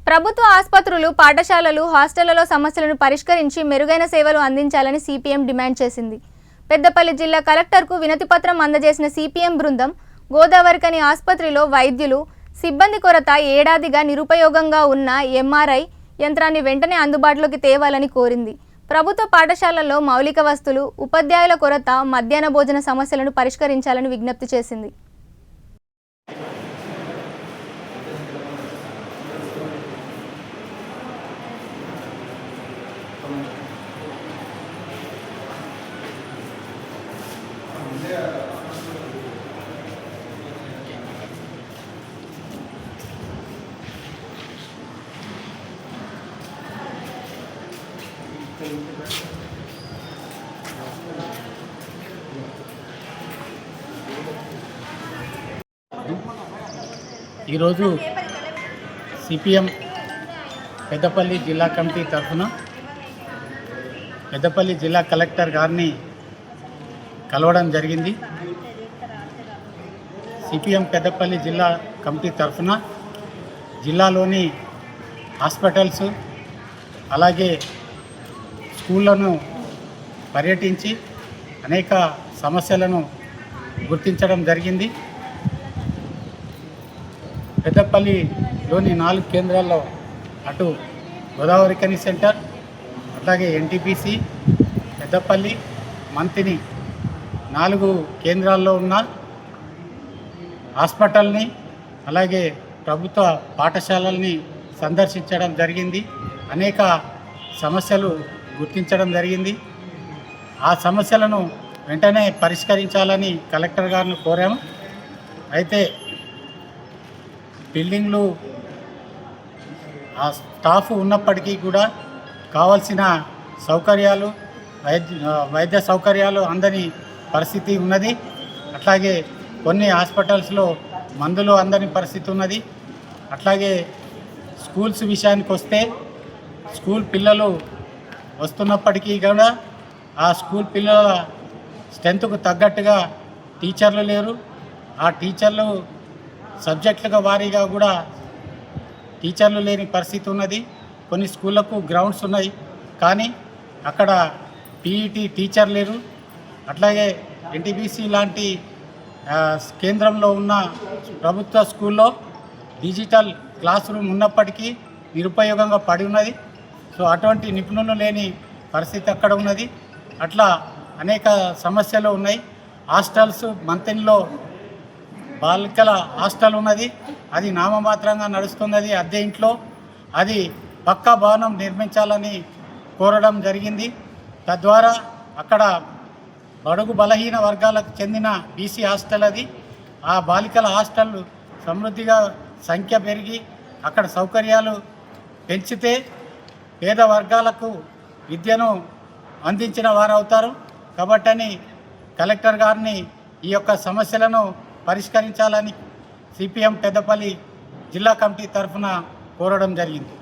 ప్రభుత్వ ఆసుపత్రులు, పాఠశాలలు, హాస్టళ్లలో సమస్యలను పరిష్కరించి మెరుగైన సేవలు అందించాలని సిపిఎం డిమాండ్ చేసింది. పెద్దపల్లి జిల్లా కలెక్టర్కు వినతిపత్రం అందజేసిన సిపిఎం బృందం గోదావరికని ఆసుపత్రిలో వైద్యులు, సిబ్బంది కొరత ఏడాదిగా నిరుపయోగంగా ఉన్న ఎంఆర్ఐ యంత్రాన్ని వెంటనే అందుబాటులోకి తేవాలని కోరింది. ప్రభుత్వ పాఠశాలల్లో మౌలిక వస్తువులు, ఉపాధ్యాయుల కొరత, మధ్యాహ్న భోజన సమస్యలను పరిష్కరించాలని విజ్ఞప్తి చేసింది. ఈరోజు సిపిఎం పెద్దపల్లి జిల్లా కమిటీ తరఫున పెద్దపల్లి జిల్లా కలెక్టర్ గారిని కలవడం జరిగింది. సిపిఎం పెద్దపల్లి జిల్లా కమిటీ తరఫున జిల్లాలోని హాస్పిటల్స్ అలాగే స్కూళ్ళను పర్యటించి అనేక సమస్యలను గుర్తించడం జరిగింది. పెద్దపల్లిలోని 4 కేంద్రాల్లో అటు గోదావరికని సెంటర్, అట్లాగే ఎన్టీపీసీ, పెద్దపల్లి, మంతిని 4 కేంద్రాల్లో ఉన్న హాస్పిటల్ని అలాగే ప్రభుత్వ పాఠశాలల్ని సందర్శించడం జరిగింది. అనేక సమస్యలు గుర్తించడం జరిగింది. ఆ సమస్యలను వెంటనే పరిష్కరించాలని కలెక్టర్ గారిని కోరాము. అయితే బిల్డింగ్లు ఆ స్టాఫ్ ఉన్నప్పటికీ కూడా కావాల్సిన సౌకర్యాలు, వైద్య సౌకర్యాలు అందని పరిస్థితి ఉన్నది. అట్లాగే కొన్ని హాస్పిటల్స్లో మందులు అందని పరిస్థితి ఉన్నది. అట్లాగే స్కూల్స్ విషయానికి వస్తే స్కూల్ పిల్లలు వస్తున్నప్పటికీ కూడా ఆ స్కూల్ పిల్లల స్ట్రెంత్కు తగ్గట్టుగా టీచర్లు లేరు. ఆ టీచర్లు సబ్జెక్టుల వారీగా కూడా టీచర్లు లేని పరిస్థితి ఉన్నది. కొన్ని స్కూళ్ళకు గ్రౌండ్స్ ఉన్నాయి కానీ అక్కడ పీఈటీ టీచర్ లేరు. అట్లాగే ఎన్టీపీసీ లాంటి కేంద్రంలో ఉన్న ప్రభుత్వ స్కూల్లో డిజిటల్ క్లాస్ రూమ్ ఉన్నప్పటికీ నిరుపయోగంగా పడి ఉన్నది. సో అటువంటి నిపుణులు లేని పరిస్థితి అక్కడ ఉన్నది. అట్లా అనేక సమస్యలు ఉన్నాయి. హాస్టల్స్ మంతెన్లో బాలికల హాస్టల్ ఉన్నది. అది నామమాత్రంగా నడుస్తున్నది అద్దె ఇంట్లో. అది పక్కా భవనం నిర్మించాలని కోరడం జరిగింది. తద్వారా అక్కడ బడుగు బలహీన వర్గాలకు చెందిన బీసీ హాస్టల్ అది. ఆ బాలికల హాస్టల్ సమృద్ధిగా సంఖ్య పెరిగి అక్కడ సౌకర్యాలు పెంచితే పేద వర్గాలకు విద్యను అందించిన వారు అవుతారు. కాబట్టని కలెక్టర్ గారిని ఈ యొక్క సమస్యలను పరిష్కరించాలని సిపిఎం పెద్దపల్లి జిల్లా కమిటీ తరఫున కోరడం జరిగింది.